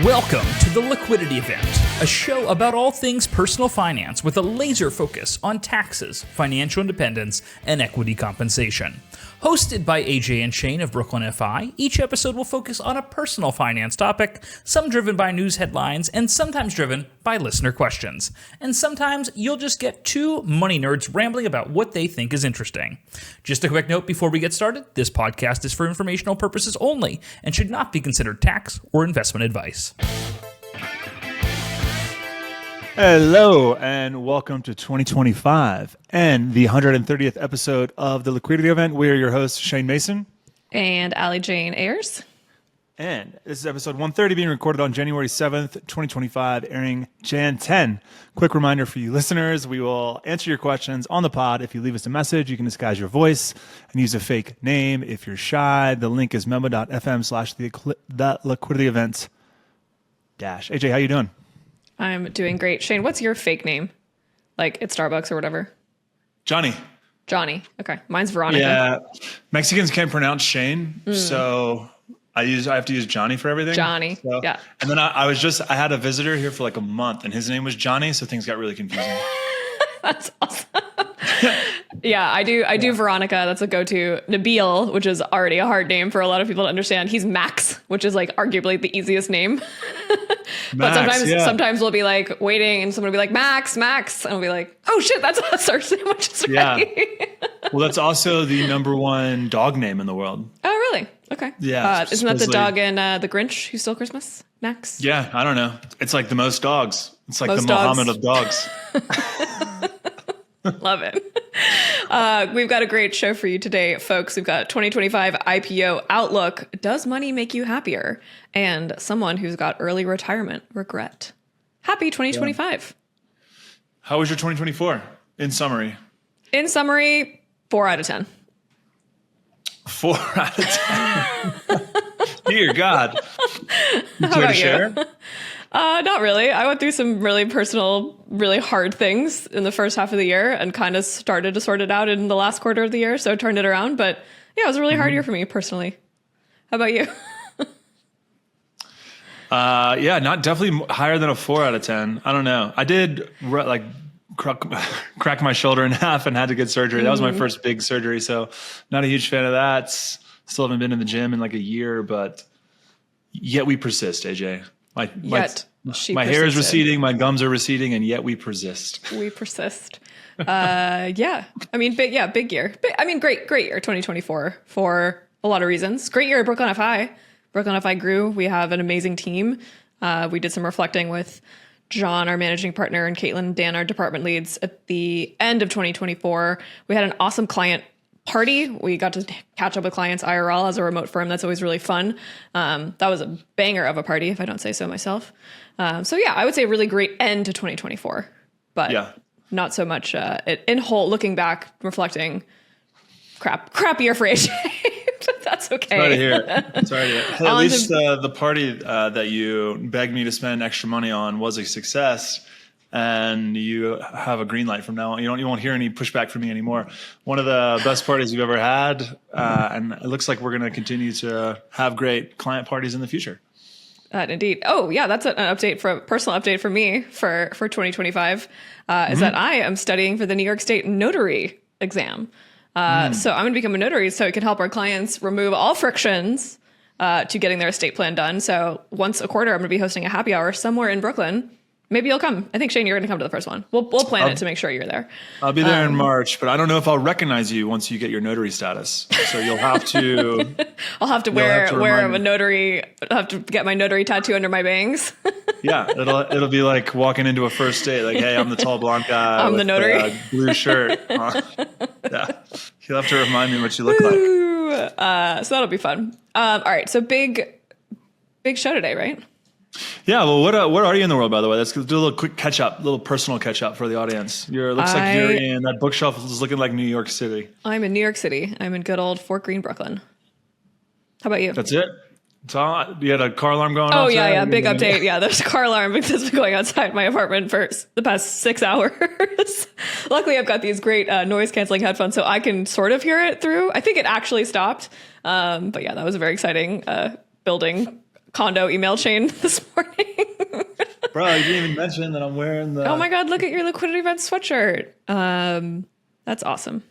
Welcome to the Liquidity Event, a show about all things personal finance with a laser focus on taxes, financial independence, and equity compensation. Hosted by AJ and Shane of Brooklyn FI, each episode will focus on a personal finance topic, some driven by news headlines and sometimes driven by listener questions. And sometimes you'll just get two money nerds rambling about what they think is interesting. Just a quick note before we get started, this podcast is for informational purposes only and should not be considered tax or investment advice. Hello and welcome to 2025 and the 130th episode of the Liquidity Event. We are your hosts, Shane Mason and Allie Jane Ayers. And this is episode 130 being recorded on January 7th, 2025, airing Jan 10. Quick reminder for you listeners, we will answer your questions on the pod. If you leave us a message, you can disguise your voice and use a fake name. If you're shy, the link is memo.fm/the liquidity event dash. AJ, how you doing? I'm doing great. Shane, what's your fake name? Like at Starbucks or whatever? Johnny. Okay. Mine's Veronica. Yeah. Mexicans can't pronounce Shane. So I have to use Johnny for everything. Johnny. So, yeah. And then I had a visitor here for like a month and his name was Johnny. So things got really confusing. That's awesome. Yeah, I do Veronica. That's a go-to. Nabil, which is already a hard name for a lot of people to understand. He's Max, which is like arguably the easiest name. But sometimes we'll be like waiting and someone will be like, Max. And we'll be like, oh shit, that's us. Our sandwich is ready. Yeah. Well, that's also the number one dog name in the world. Oh, really? Okay. Yeah. Isn't that the dog in The Grinch Who Stole Christmas? Max? Yeah, I don't know. It's like the most dogs. It's like most the Muhammad of dogs. Love it. We've got a great show for you today, folks. We've got 2025 IPO outlook. Does money make you happier? And someone who's got early retirement regret. Happy 2025. Yeah. How was your 2024 in summary? In summary, 4 out of 10. 4 out of 10. Dear God. How about you? Not really. I went through some really personal, really hard things in the first half of the year and kind of started to sort it out in the last quarter of the year. So I turned it around. But yeah, it was a really hard year for me personally. How about you? Yeah, not definitely higher than a 4 out of 10. I don't know. I did crack my shoulder in half and had to get surgery. That was my first big surgery. So not a huge fan of that. Still haven't been in the gym in like a year, but yet we persist, AJ. My hair is receding, my gums are receding, and yet we persist. We persist. Yeah. I mean, big year. Great year, 2024 for a lot of reasons. Great year at Brooklyn FI. Brooklyn FI grew. We have an amazing team. We did some reflecting with John, our managing partner, and Caitlin and Dan, our department leads, at the end of 2024. We had an awesome client party. We got to catch up with clients IRL as a remote firm. That's always really fun. That was a banger of a party, if I don't say so myself. So yeah, I would say a really great end to 2024, but not so much in whole. Looking back, reflecting, crap year for AJ. But that's okay. Sorry to hear. Hey, at least the party that you begged me to spend extra money on was a success. And you have a green light from now on. You won't hear any pushback from me anymore. One of the best parties we've ever had, and it looks like we're going to continue to have great client parties in the future. Indeed. Oh yeah, that's an personal update for me for 2025. Is that I am studying for the New York State notary exam. So I'm going to become a notary, so it can help our clients remove all frictions to getting their estate plan done. So once a quarter, I'm going to be hosting a happy hour somewhere in Brooklyn. Maybe you'll come. I think, Shane, you're going to come to the first one. We'll plan it to make sure you're there. I'll be there in March, but I don't know if I'll recognize you once you get your notary status. So you'll have to... I'll have to wear a notary... I'll have to get my notary tattoo under my bangs. Yeah, it'll be like walking into a first date. Like, hey, I'm the tall blonde guy. I'm the notary. Blue shirt. Yeah. You'll have to remind me what you look like. So that'll be fun. All right. So big show today, right? Yeah, well, what are you in the world, by the way? Let's do a little quick catch-up, little personal catch-up for the audience. Looks like you're in, that bookshelf is looking like New York City. I'm in New York City. I'm in good old Fort Greene, Brooklyn. How about you? That's it? You had a car alarm going off? Oh, yeah, big update. Yeah, there's a car alarm that's been going outside my apartment for the past 6 hours. Luckily, I've got these great noise-canceling headphones, so I can sort of hear it through. I think it actually stopped. But yeah, that was a very exciting building condo email chain this morning. Bro, you didn't even mention that I'm wearing the... Oh my God, look at your Liquidity event sweatshirt. That's awesome.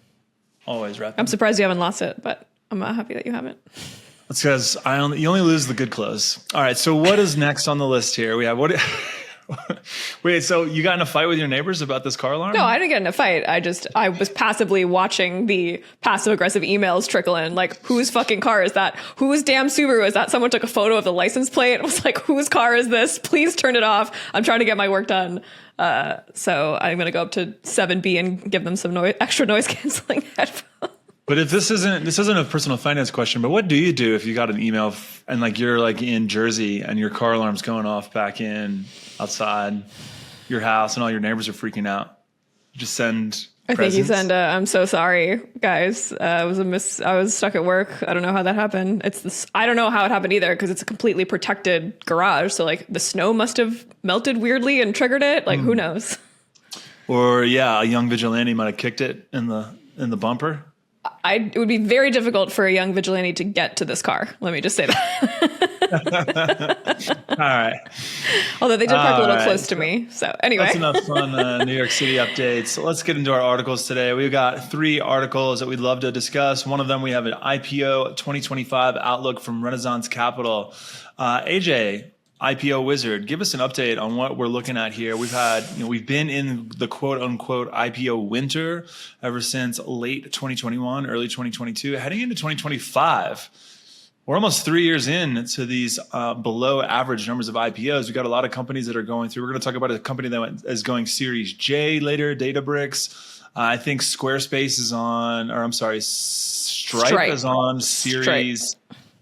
Always repping. I'm surprised you haven't lost it, but I'm happy that you haven't. That's because you only lose the good clothes. All right, so what is next on the list here? We have what? Wait, so you got in a fight with your neighbors about this car alarm? No, I didn't get in a fight. I was passively watching the passive aggressive emails trickle in. Like, whose fucking car is that? Whose damn Subaru is that? Someone took a photo of the license plate. It was like, whose car is this? Please turn it off. I'm trying to get my work done. So I'm going to go up to 7B and give them some extra noise canceling headphones. But if this isn't a personal finance question, but what do you do if you got an email and like you're like in Jersey and your car alarm's going off back in outside your house and all your neighbors are freaking out? You just send I presents? think you send I'm so sorry, guys. I was stuck at work. I don't know how that happened. I don't know how it happened either because it's a completely protected garage. So like the snow must have melted weirdly and triggered it. Like who knows? Or yeah, a young vigilante might have kicked it in the bumper. It would be very difficult for a young vigilante to get to this car. Let me just say that. All right. Although they did park a little close to me. So anyway. That's enough fun New York City updates. So let's get into our articles today. We've got 3 articles that we'd love to discuss. One of them, we have an IPO 2025 outlook from Renaissance Capital. AJ, IPO Wizard, give us an update on what we're looking at here. We've been in the quote unquote IPO winter ever since late 2021, early 2022, heading into 2025. We're almost 3 years in to these below average numbers of IPOs. We've got a lot of companies that are going through. We're going to talk about a company that is going Series J later, DataBricks. I think Squarespace is on, or I'm sorry, Stripe is on Series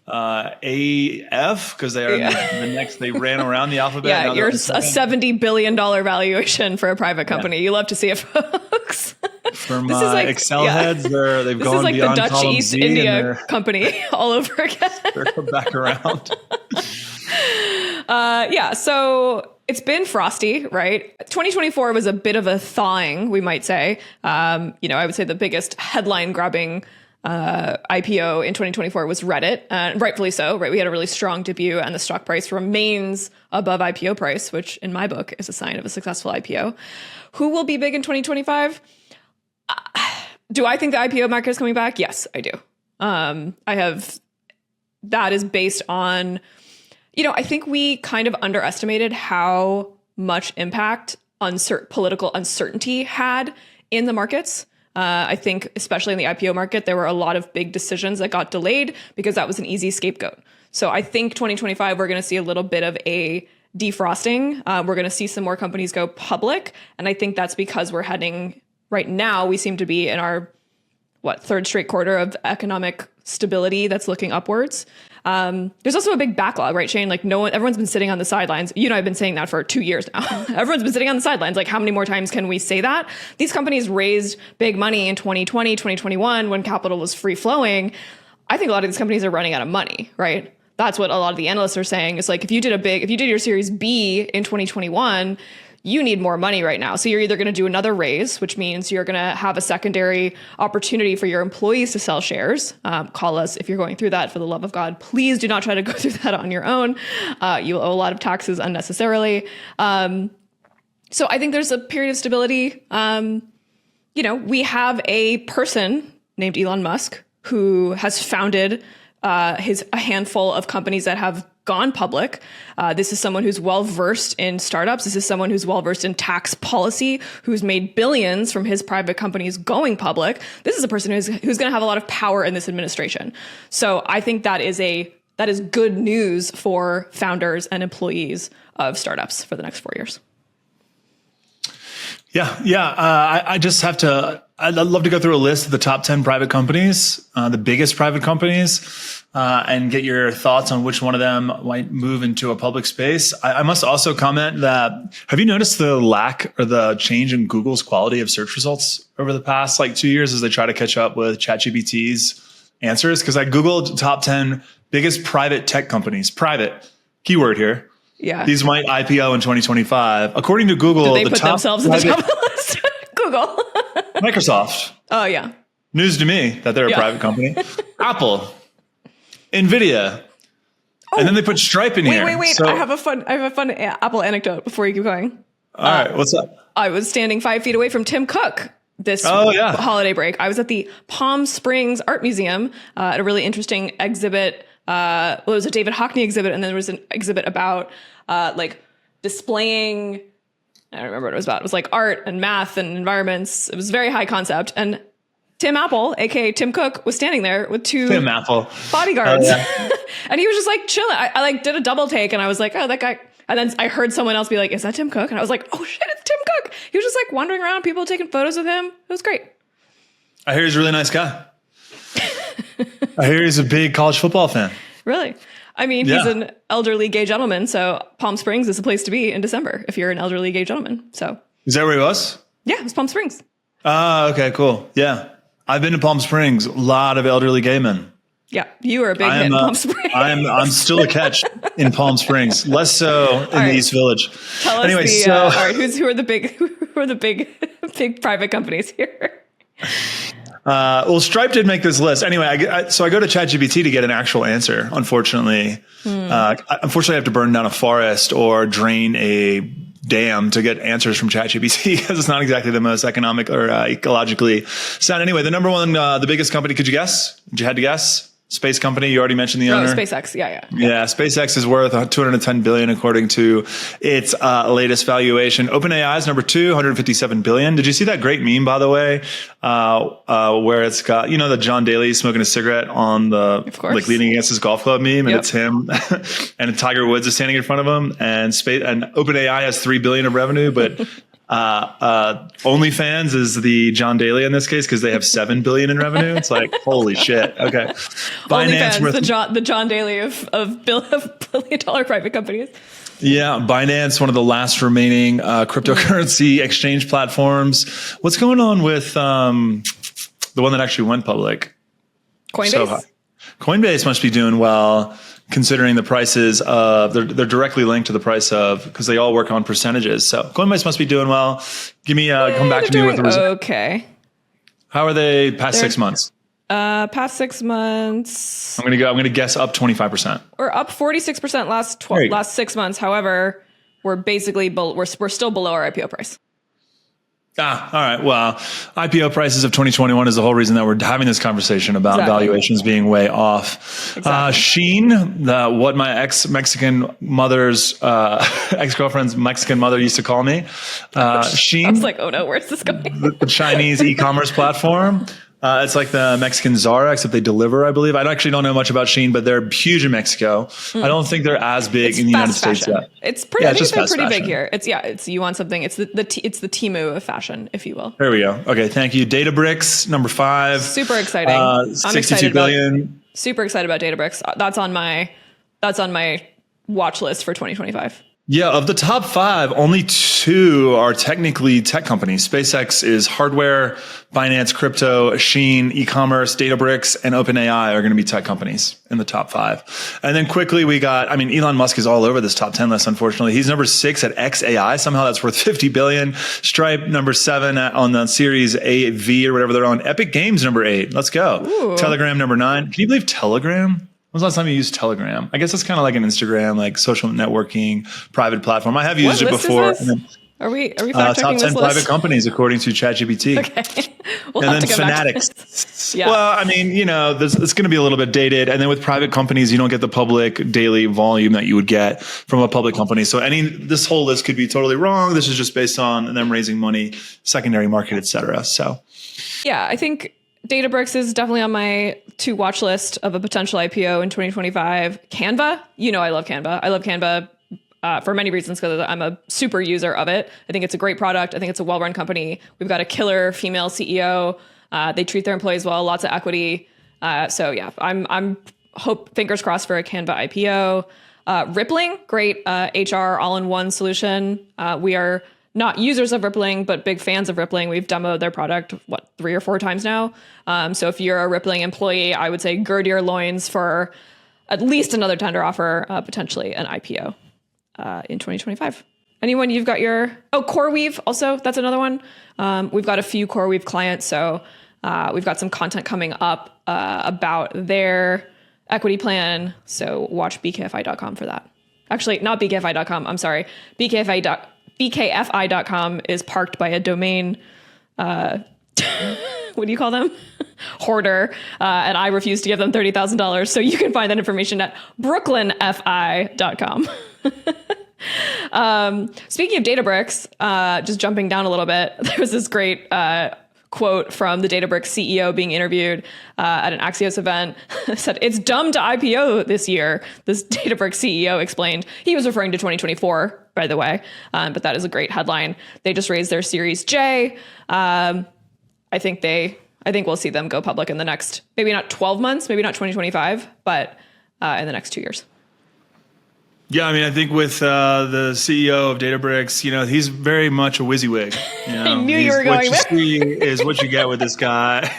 AF because they are the next. They ran around the alphabet. Yeah, you're a $70 billion valuation for a private company. You love to see it, folks. From Excel heads, they've gone beyond. This is like the Dutch East India company all over again. They're back around. So it's been frosty, right? 2024 was a bit of a thawing, we might say. I would say the biggest headline grabbing IPO in 2024 was Reddit, and rightfully so, right? We had a really strong debut and the stock price remains above IPO price, which in my book is a sign of a successful IPO. Who will be big in 2025? Do I think the IPO market is coming back? Yes, I do. That is based on, I think we kind of underestimated how much impact political uncertainty had in the markets. I think especially in the IPO market, there were a lot of big decisions that got delayed because that was an easy scapegoat. So I think 2025, we're going to see a little bit of a defrosting. We're going to see some more companies go public. And I think that's because we're heading right now, we seem to be in our, third straight quarter of economic stability that's looking upwards. There's also a big backlog, right, Shane? Like everyone's been sitting on the sidelines. You and I have been saying that for 2 years now. Everyone's been sitting on the sidelines. Like how many more times can we say that? These companies raised big money in 2020, 2021 when capital was free flowing. I think a lot of these companies are running out of money, right? That's what a lot of the analysts are saying. It's like if you did your Series B in 2021, you need more money right now. So you're either going to do another raise, which means you're going to have a secondary opportunity for your employees to sell shares. Call us if you're going through that, for the love of God. Please do not try to go through that on your own. You'll owe a lot of taxes unnecessarily. So I think there's a period of stability. We have a person named Elon Musk who has founded a handful of companies that have gone public. This is someone who's well-versed in startups. This is someone who's well-versed in tax policy, who's made billions from his private companies going public. This is a person who's going to have a lot of power in this administration. So I think that is good news for founders and employees of startups for the next 4 years. I just have to, I'd love to go through a list of the top 10 private companies, the biggest private companies, and get your thoughts on which one of them might move into a public space. I must also comment that, have you noticed the lack or the change in Google's quality of search results over the past 2 years as they try to catch up with ChatGPT's answers? Because I Googled top 10 biggest private tech companies, private, keyword here. Yeah. These might IPO in 2025. According to Google, did they put themselves at the top of the list? Google. Microsoft. Oh, yeah. News to me that they're a private company. Apple. NVIDIA. And then they put Stripe in here. Wait. So, I have a fun Apple anecdote before you keep going. all right, what's up? I was standing 5 feet away from Tim Cook this holiday break. I was at the Palm Springs Art Museum at a really interesting exhibit. It was a David Hockney exhibit, and then there was an exhibit about like displaying, I don't remember what it was about. It was like art and math and environments. It was very high concept. And Tim Apple, aka Tim Cook, was standing there with 2 Tim Apple bodyguards. And he was just like chilling. I like did a double take and I was like, oh, that guy. And then I heard someone else be like, is that Tim Cook? And I was like, oh shit, it's Tim Cook. He was just like wandering around, people taking photos of him. It was great. I hear he's a really nice guy. I hear he's a big college football fan. Really? I mean, he's an elderly gay gentleman, so Palm Springs is the place to be in December if you're an elderly gay gentleman. So Is that where he was? yeah, it was Palm Springs. Okay, cool. Yeah. I've been to Palm Springs. A lot of elderly gay men. Yeah, you were a big hit in Palm Springs. I'm still a catch in Palm Springs. Less so in the East Village. Tell us all right, who are the big private companies here? Well, Stripe did make this list. Anyway, so I go to ChatGPT to get an actual answer. Unfortunately, I have to burn down a forest or drain a dam to get answers from ChatGPT because it's not exactly the most economic or ecologically sound. Anyway, the number one, the biggest company, could you guess? You had to guess? Space company, you already mentioned the owner. SpaceX, yeah. SpaceX is worth $210 billion according to its latest valuation. OpenAI is number 2, $157 billion. Did you see that great meme, by the way, where it's got, the John Daly smoking a cigarette on the, like leaning against his golf club meme, and it's him, and Tiger Woods is standing in front of him, and OpenAI has $3 billion of revenue, but OnlyFans is the John Daly in this case because they have $7 billion in revenue. It's like, holy shit. Okay. OnlyFans, the John Daly of billion-dollar private companies. Yeah. Binance, one of the last remaining cryptocurrency exchange platforms. What's going on with the one that actually went public? Coinbase? Coinbase must be doing well, considering the prices of, they're directly linked to the price of, because they all work on percentages. So Coinbase must be doing well. Give me, come back to me with the result. Okay. How are they past 6 months? Past 6 months. I'm going to guess up 25%. We're up 46% last 6 months. However, we're basically, we're still below our IPO price. All right. Well, IPO prices of 2021 is the whole reason that we're having this conversation about valuations being way off. Shein, what my ex-Mexican mother's ex-girlfriend's Mexican mother used to call me. Shein. I was like, oh no, where's this going? The Chinese e-commerce platform. It's like the Mexican Zara, except they deliver, I believe. I actually don't know much about Shein, but they're huge in Mexico. I don't think they're as big in the United States yet. It's pretty. I think they're pretty big here. It's you want something. It's the Temu of fashion, if you will. There we go. Okay, thank you. DataBricks, number 5. Super exciting. I'm excited billion. Super excited about DataBricks. That's on my watch list for 2025. Yeah, of the top 5, only 2 are technically tech companies. SpaceX is hardware, Binance, crypto, Shein, e-commerce, DataBricks, and OpenAI are going to be tech companies in the top 5. And then quickly we got, Elon Musk is all over this top 10 list, unfortunately. He's number 6 at XAI. Somehow that's worth $50 billion. Stripe, number 7 on the Series AV or whatever they're on. Epic Games, number 8. Let's go. Ooh. Telegram, number 9. Can you believe Telegram? When was the last time you used Telegram? I guess it's kind of like an Instagram, like social networking, private platform. I have used it before. Are we fact checking top 10 this private list? Companies according to ChatGPT. Okay. And then Fanatics. Yeah. Well, it's going to be a little bit dated. And then with private companies, you don't get the public daily volume that you would get from a public company. So this whole list could be totally wrong. This is just based on them raising money, secondary market, et cetera. So yeah, I think DataBricks is definitely on my to watch list of a potential IPO in 2025. Canva, I love Canva. I love Canva for many reasons because I'm a super user of it. I think it's a great product. I think it's a well-run company. We've got a killer female CEO. They treat their employees well, lots of equity. So yeah, I'm fingers crossed for a Canva IPO. Rippling, great HR all-in-one solution. We are not users of Rippling, but big fans of Rippling. We've demoed their product, 3 or 4 times now. So if you're a Rippling employee, I would say gird your loins for at least another tender offer, potentially an IPO in 2025. Anyone you've got CoreWeave also, that's another one. We've got a few CoreWeave clients, so we've got some content coming up about their equity plan. So watch bkfi.com for that. Actually, not bkfi.com. I'm sorry. bkfi.com is parked by a domain. What do you call them? Hoarder. And I refuse to give them $30,000. So you can find that information at brooklynfi.com. Speaking of DataBricks, just jumping down a little bit, there was this great quote from the DataBricks CEO being interviewed at an Axios event. Said, "It's dumb to IPO this year," this DataBricks CEO explained. He was referring to 2024, by the way, but that is a great headline. They just raised their Series J. I think we'll see them go public in the next, maybe not 12 months, maybe not 2025, but in the next 2 years. Yeah, I mean, I think with the CEO of DataBricks, he's very much a WYSIWYG. I knew you were going there. What you see is what you get with this guy.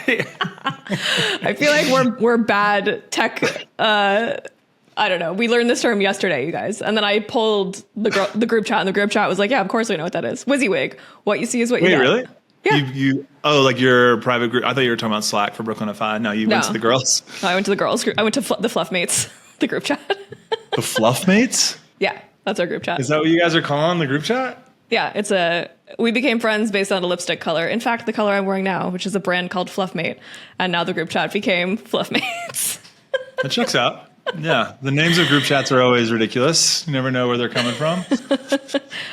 I feel like we're bad tech. I don't know. We learned this term yesterday, you guys, and then I pulled the group chat, and the group chat was like, "Yeah, of course we know what that is. WYSIWYG. What you see is what you get." Wait, really? Yeah. Like your private group? I thought you were talking about Slack for Brooklyn FI. No, you went to the girls. No, I went to the girls group. I went to the Fluffmates, the group chat. The Fluffmates? Yeah, that's our group chat. Is that what you guys are calling the group chat? Yeah, we became friends based on a lipstick color. In fact, the color I'm wearing now, which is a brand called Fluffmate, and now the group chat became Fluffmates. That checks out. Yeah, the names of group chats are always ridiculous. You never know where they're coming from.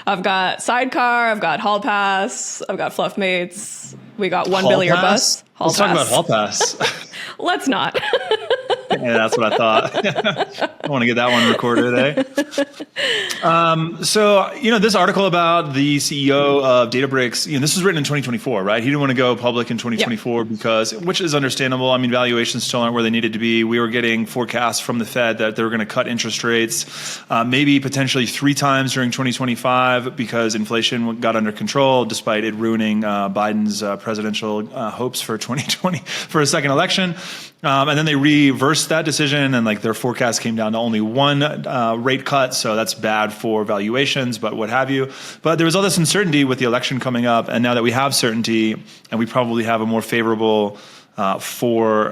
I've got Sidecar, I've got Hall Pass, I've got Fluffmates. We got one Billy or bus. Let's talk about Hall Pass. Let's not. Yeah, that's what I thought. I want to get that one recorded today. So, this article about the CEO of DataBricks, this was written in 2024, right? He didn't want to go public in 2024 because, which is understandable. I mean, valuations still aren't where they needed to be. We were getting forecasts from the Fed that they were going to cut interest rates, maybe potentially 3 times during 2025 because inflation got under control, despite it ruining Biden's presidential hopes for 2020 for a second election. And then they reversed that decision, and their forecast came down to only 1 rate cut. So that's bad for valuations, but what have you. But there was all this uncertainty with the election coming up, and now that we have certainty, and we probably have a more favorable for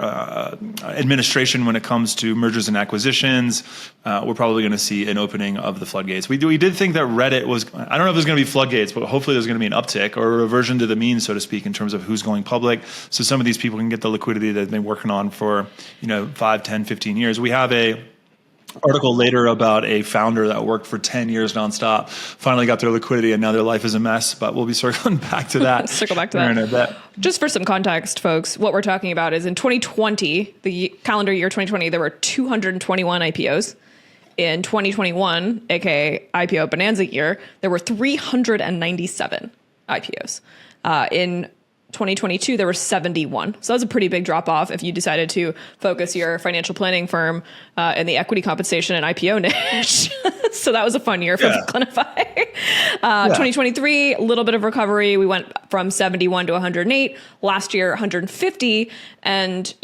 administration when it comes to mergers and acquisitions, we're probably going to see an opening of the floodgates. We did think that Reddit was, I don't know if there's going to be floodgates, but hopefully there's going to be an uptick or a reversion to the mean, so to speak, in terms of who's going public. So some of these people can get the liquidity that they've been working on for 5, 10, 15 years. We have a article later about a founder that worked for 10 years nonstop, finally got their liquidity, and now their life is a mess. But we'll be circling back to that. Circle back to that. Just for some context, folks, what we're talking about is in 2020, the calendar year 2020, there were 221 IPOs. In 2021, aka IPO Bonanza year, there were 397 IPOs. In 2022, there were 71. So that was a pretty big drop off if you decided to focus your financial planning firm in the equity compensation and IPO niche. So that was a fun year for Brooklynify. 2023, a little bit of recovery. We went from 71 to 108. Last year, 150. And,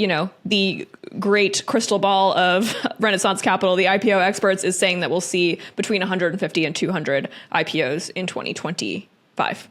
the great crystal ball of Renaissance Capital, the IPO experts, is saying that we'll see between 150 and 200 IPOs in 2025.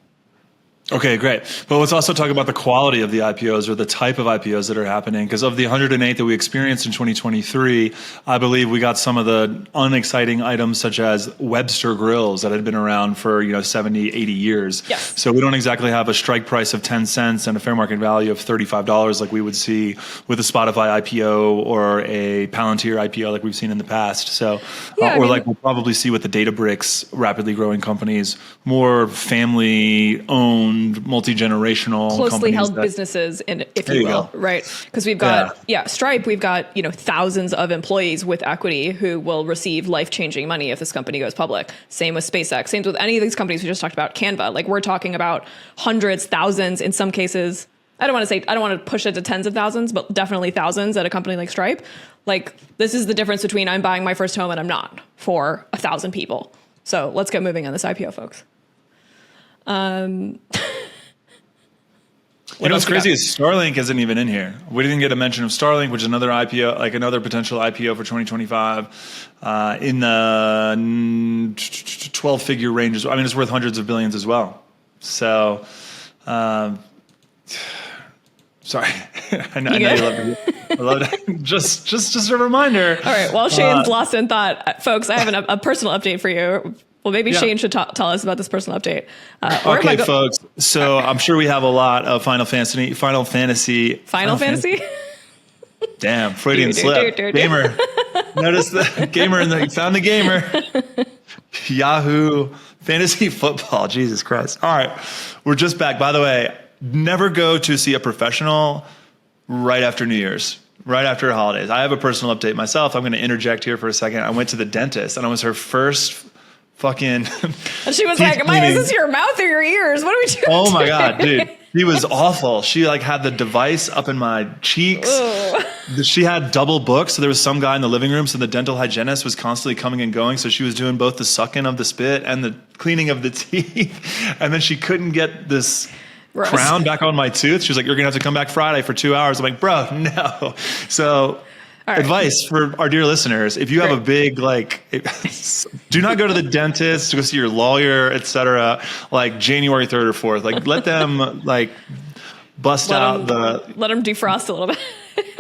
Okay, great. But let's also talk about the quality of the IPOs or the type of IPOs that are happening. Because of the 108 that we experienced in 2023, I believe we got some of the unexciting items such as Webster grills that had been around for 70, 80 years. Yes. So we don't exactly have a strike price of 10 cents and a fair market value of $35 like we would see with a Spotify IPO or a Palantir IPO like we've seen in the past. So, we'll probably see with the DataBricks rapidly growing companies, more family-owned, multi-generational, closely held businesses, if you will, right? Because we've got Stripe, we've got thousands of employees with equity who will receive life-changing money if this company goes public. Same with SpaceX. Same with any of these companies we just talked about. Canva, we're talking about hundreds, thousands, in some cases. I don't want to push it to tens of thousands, but definitely thousands at a company like Stripe. This is the difference between I'm buying my first home and I'm not for 1,000 people. So let's get moving on this IPO, folks. What's crazy is Starlink isn't even in here. We didn't get a mention of Starlink, which is another IPO, another potential IPO for 2025, in the 12-figure range. I mean, it's worth hundreds of billions as well. So, sorry, I know you love it. I love it. Just a reminder. All right. Well, Shane's lost in thought. Folks, I have a personal update for you. Well, maybe Shane should tell us about this personal update. Okay, folks. So I'm sure we have a lot of Final Fantasy. Damn, Freudian slip. Gamer. Notice the gamer you found the gamer. Yahoo Fantasy Football. Jesus Christ. All right. We're just back. By the way, never go to see a professional right after New Year's, right after holidays. I have a personal update myself. I'm going to interject here for a second. I went to the dentist and it was her first fucking. And she was like, is this your mouth or your ears? What are we doing? Oh my God, dude. She was awful. She like had the device up in my cheeks. Ugh. She had double booked. So there was some guy in the living room. So the dental hygienist was constantly coming and going. So she was doing both the sucking of the spit and the cleaning of the teeth. And then she couldn't get this crown back on my tooth. She was like, you're going to have to come back Friday for 2 hours. I'm like, bro, no. So advice for our dear listeners. If you have a big, do not go to the dentist to go see your lawyer, etc. like January 3rd or 4th. Like let them let them defrost a little bit.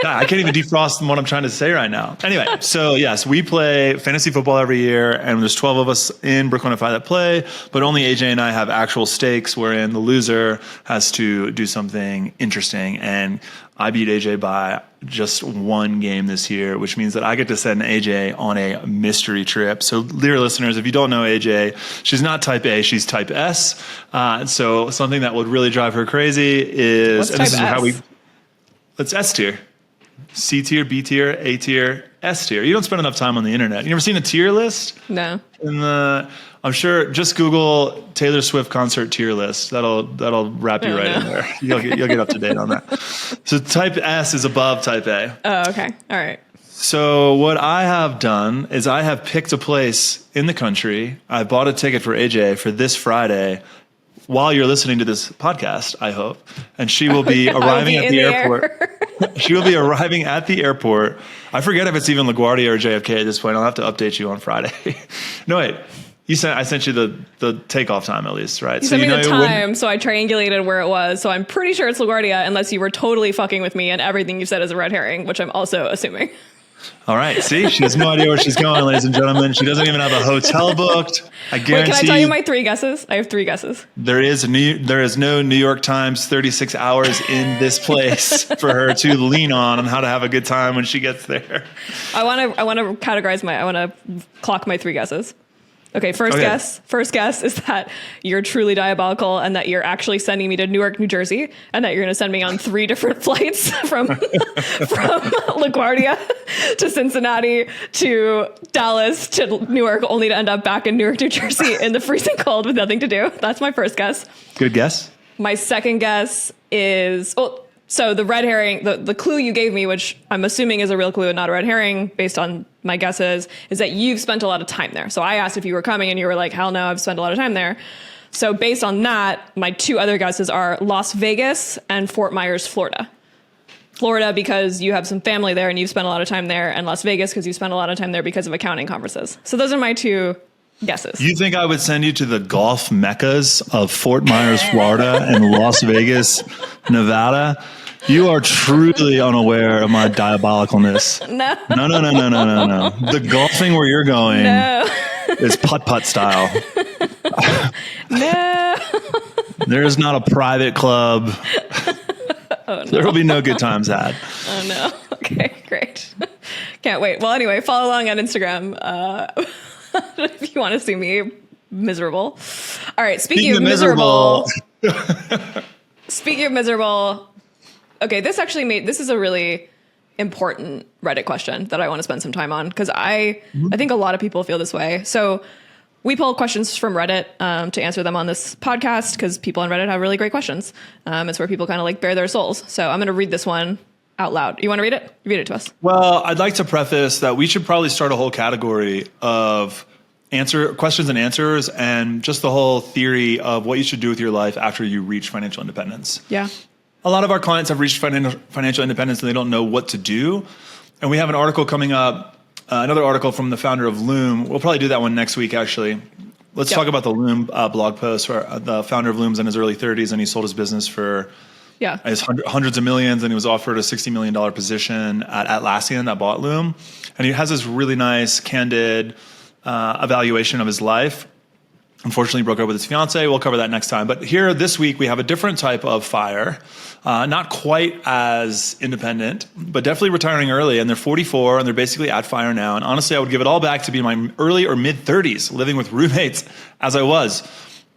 God, I can't even defrost what I'm trying to say right now. Anyway, so yes, we play fantasy football every year, and there's 12 of us in Brooklyn FI that play, but only AJ and I have actual stakes wherein the loser has to do something interesting. And I beat AJ by just one game this year, which means that I get to send AJ on a mystery trip. So dear listeners, if you don't know AJ, she's not type A, she's type S. So something that would really drive her crazy is, and this is how it's S tier, C tier, B tier, A tier, S tier. You don't spend enough time on the internet. You ever seen a tier list? No. I'm sure just Google Taylor Swift concert tier list. That'll wrap you in there. You'll get up to date on that. So type S is above type A. Oh, okay. All right. So what I have done is I have picked a place in the country. I bought a ticket for AJ for this Friday. While you're listening to this podcast, I hope, and she will be arriving at the airport. She will be arriving at the airport. I forget if it's even LaGuardia or JFK at this point. I'll have to update you on Friday. No, wait. I sent you the takeoff time at least, right? You sent me the time, so I triangulated where it was. So I'm pretty sure it's LaGuardia, unless you were totally fucking with me and everything you said is a red herring, which I'm also assuming. All right. See, she has no idea where she's going, ladies and gentlemen. She doesn't even have a hotel booked. I guarantee. Wait, can I tell you my 3 guesses? I have 3 guesses. There is no New York Times 36 hours in this place for her to lean on how to have a good time when she gets there. I want to categorize I want to clock my 3 guesses. Okay, first guess is that you're truly diabolical and that you're actually sending me to Newark, New Jersey, and that you're going to send me on 3 different flights from LaGuardia to Cincinnati to Dallas to Newark, only to end up back in Newark, New Jersey in the freezing cold with nothing to do. That's my first guess. Good guess. My second guess is... So the red herring, the clue you gave me, which I'm assuming is a real clue and not a red herring based on my guesses, is that you've spent a lot of time there. So I asked if you were coming and you were like, hell no, I've spent a lot of time there. So based on that, my 2 other guesses are Las Vegas and Fort Myers, Florida. Florida because you have some family there and you've spent a lot of time there, and Las Vegas because you spent a lot of time there because of accounting conferences. So those are my 2 guesses. You think I would send you to the golf meccas of Fort Myers, Florida and Las Vegas, Nevada? You are truly unaware of my diabolicalness. No. No. The golfing where you're going is putt-putt style. No. There's not a private club. Oh, no. There will be no good times had. Oh, no. Okay, great. Can't wait. Well, anyway, follow along on Instagram if you want to see me miserable. All right, speaking of miserable. Speaking of miserable... Okay, this is a really important Reddit question that I want to spend some time on because I think a lot of people feel this way. So we pull questions from Reddit to answer them on this podcast because people on Reddit have really great questions. It's where people kind of like bare their souls. So I'm going to read this one out loud. You want to read it? Read it to us. Well, I'd like to preface that we should probably start a whole category of questions and answers and just the whole theory of what you should do with your life after you reach financial independence. Yeah. A lot of our clients have reached financial independence and they don't know what to do. And we have an article coming up, another article from the founder of Loom. We'll probably do that one next week, actually. Let's talk about the Loom blog post where the founder of Loom's in his early 30s and he sold his business for Yeah. He has hundreds of millions, and he was offered a $60 million position at Atlassian that bought Loom. And he has this really nice, candid evaluation of his life. Unfortunately, he broke up with his fiance. We'll cover that next time. But here this week, we have a different type of fire. Not quite as independent, but definitely retiring early. And they're 44, and they're basically at fire now. And honestly, I would give it all back to be in my early or mid 30s, living with roommates as I was.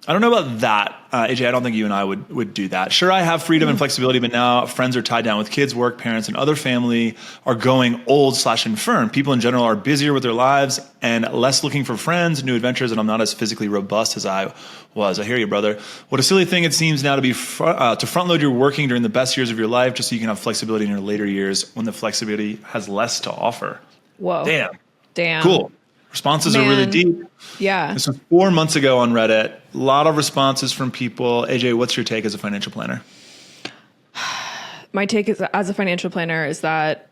I don't know about that, AJ. I don't think you and I would do that. Sure, I have freedom and flexibility, but now friends are tied down with kids, work, parents, and other family are going old/infirm. People in general are busier with their lives and less looking for friends, new adventures, and I'm not as physically robust as I was. I hear you, brother. What a silly thing it seems now to be to front load your working during the best years of your life just so you can have flexibility in your later years when the flexibility has less to offer. Whoa. Damn. Cool. Responses are really deep. Yeah. This was 4 months ago on Reddit. A lot of responses from people. AJ, what's your take as a financial planner? My take as a financial planner is that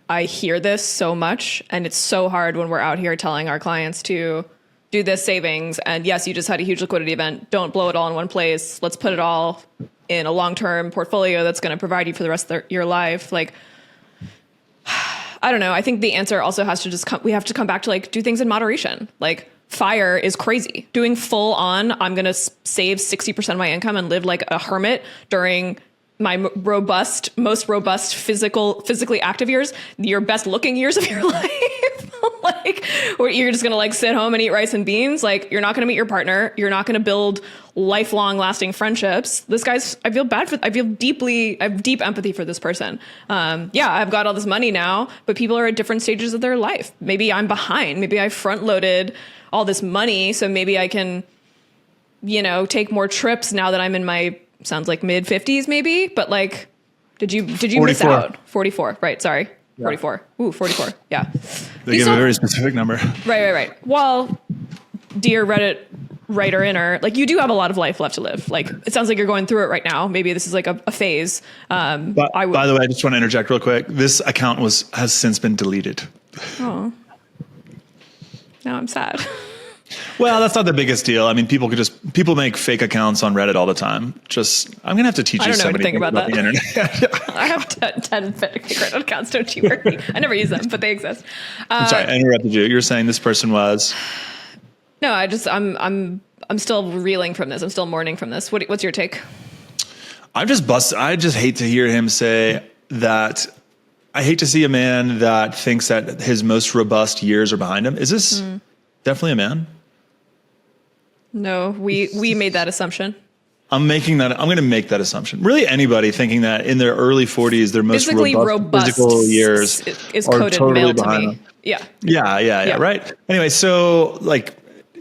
I hear this so much, and it's so hard when we're out here telling our clients to do this savings. And yes, you just had a huge liquidity event. Don't blow it all in one place. Let's put it all in a long-term portfolio that's going to provide you for the rest of your life. Like, I don't know. I think the answer also has to just we have to come back to like, do things in moderation. Like, fire is crazy. Doing full on, I'm going to save 60% of my income and live like a hermit during my most robust physically active years, your best looking years of your life. Like, where you're just going to like sit home and eat rice and beans. Like, you're not going to meet your partner. You're not going to build lifelong lasting friendships. This guy's, I have deep empathy for this person. Yeah, I've got all this money now, but people are at different stages of their life. Maybe I'm behind. Maybe I front loaded all this money. So maybe I can, take more trips now that I'm in my, sounds like mid 50s maybe, but like, did you 44. Miss out? 44, right? Sorry. Yeah. 44. Ooh, 44. Yeah. They give a very specific number. Right. Well, dear Reddit writer inner, like, you do have a lot of life left to live. Like, it sounds like you're going through it right now. Maybe this is like a phase. By the way, I just want to interject real quick. This account has since been deleted. Oh, now I'm sad. Well, that's not the biggest deal. I mean, people make fake accounts on Reddit all the time. I'm going to have to teach you so many things about the internet. I have 10 fake Reddit accounts. Don't you worry. I never use them, but they exist. I'm sorry, I interrupted you. You're saying this person was... No, I'm still reeling from this. I'm still mourning from this. What's your take? I just hate to hear him say that. I hate to see a man that thinks that his most robust years are behind him. Is this definitely a man? No, we made that assumption. I'm going to make that assumption. Really, anybody thinking that in their early 40s, their most robust physical years is are coded totally male to behind me. them. Yeah. Right. Anyway, so like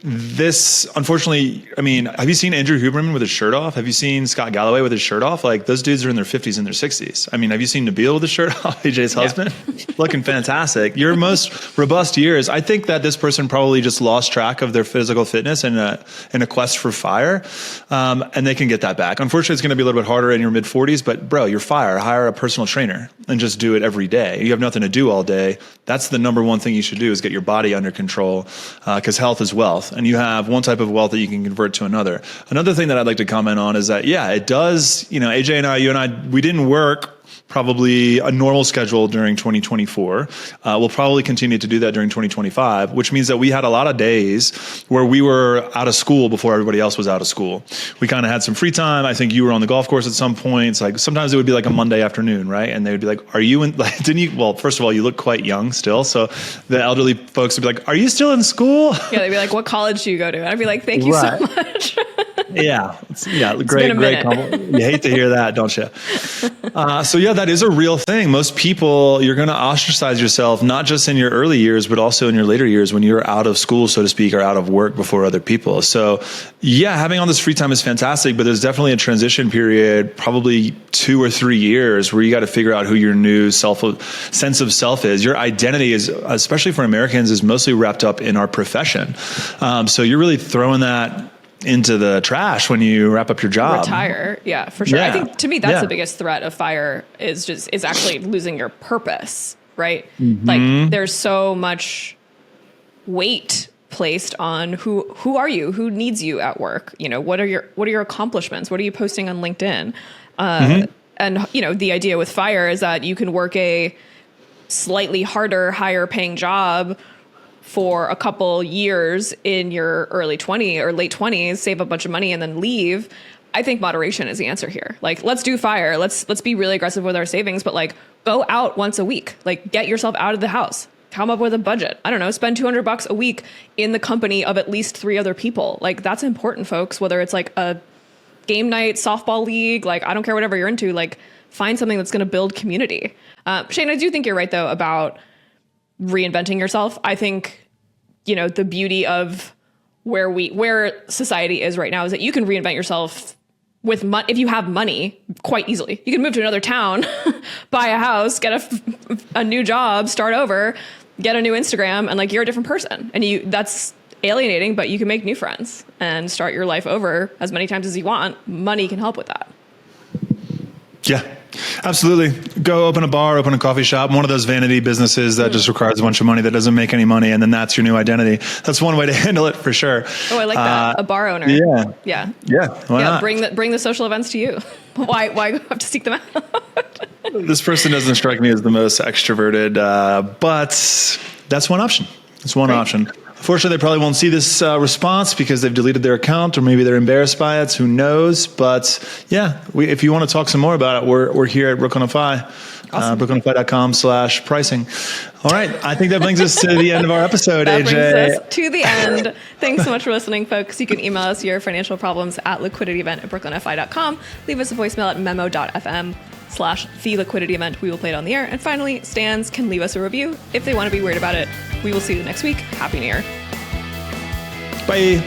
this, unfortunately, I mean, have you seen Andrew Huberman with his shirt off? Have you seen Scott Galloway with his shirt off? Like, those dudes are in their 50s and their 60s. I mean, have you seen Nabil with his shirt off? AJ's husband? Looking fantastic. Your most robust years. I think that this person probably just lost track of their physical fitness in a quest for fire. And they can get that back. Unfortunately, it's going to be a little bit harder in your mid 40s, but bro, you're fire. Hire a personal trainer and just do it every day. You have nothing to do all day. That's the number one thing you should do, is get your body under control, because health is wealth. And you have one type of wealth that you can convert to another. Another thing that I'd like to comment on is that, it does, AJ and I, you and I, we didn't work probably a normal schedule during 2024. We'll probably continue to do that during 2025, which means that we had a lot of days where we were out of school before everybody else was out of school. We kind of had some free time. I think you were on the golf course at some points. Like, sometimes it would be like a Monday afternoon, right? And they would be like, are you in, like, didn't you? Well, first of all, you look quite young still. So the elderly folks would be like, are you still in school? Yeah, they'd be like, what college do you go to? And I'd be like, thank you so much. Great compliment. You hate to hear that, don't you? That is a real thing. Most people, you're going to ostracize yourself, not just in your early years, but also in your later years when you're out of school, so to speak, or out of work before other people. So having all this free time is fantastic, but there's definitely a transition period, probably 2 or 3 years, where you got to figure out who your new sense of self is. Your identity is, especially for Americans, is mostly wrapped up in our profession. So you're really throwing that into the trash when you wrap up your job. Retire. Yeah, for sure. I think, to me, that's the biggest threat of fire is actually losing your purpose, right? Mm-hmm. Like, there's so much weight placed on who are you? Who needs you at work? What are your accomplishments? What are you posting on LinkedIn? And, you know, the idea with FIRE is that you can work a slightly harder, higher paying job for a couple years in your early 20s or late 20s, save a bunch of money and then leave. I think moderation is the answer here. Like, let's do FIRE. Let's be really aggressive with our savings, but like go out once a week, like get yourself out of the house, come up with a budget. I don't know, spend $200 a week in the company of at least 3 other people. Like, that's important, folks, whether it's like a game night, softball league, like I don't care, whatever you're into, like find something that's going to build community. Shane, I do think you're right though about reinventing yourself. I think, you know, the beauty of where society is right now is that you can reinvent yourself with if you have money quite easily. You can move to another town, buy a house, get a new job, start over, get a new Instagram, and like you're a different person. And that's alienating, but you can make new friends and start your life over as many times as you want. Money can help with that. Yeah, absolutely. Go open a bar, open a coffee shop, one of those vanity businesses that just requires a bunch of money that doesn't make any money. And then that's your new identity. That's one way to handle it for sure. Oh, I like that. A bar owner. Yeah. Yeah. Yeah. Why not? Bring the social events to you. Why have to seek them out? This person doesn't strike me as the most extroverted, but that's one option. It's one option. Unfortunately, they probably won't see this response because they've deleted their account, or maybe they're embarrassed by it. Who knows? But yeah, if you want to talk some more about it, we're here at Rook on a Fi, rookonafy.com/pricing. All right. I think that brings us to the end of our episode, that AJ. Brings us to the end. Thanks so much for listening, folks. You can email us your financial problems at liquidityevent@brookonfi.com. Leave us a voicemail at memo.fm/the liquidity event. We will play it on the air. And finally, Stans can leave us a review if they want to be weird about it. We will see you next week. Happy New Year. Bye.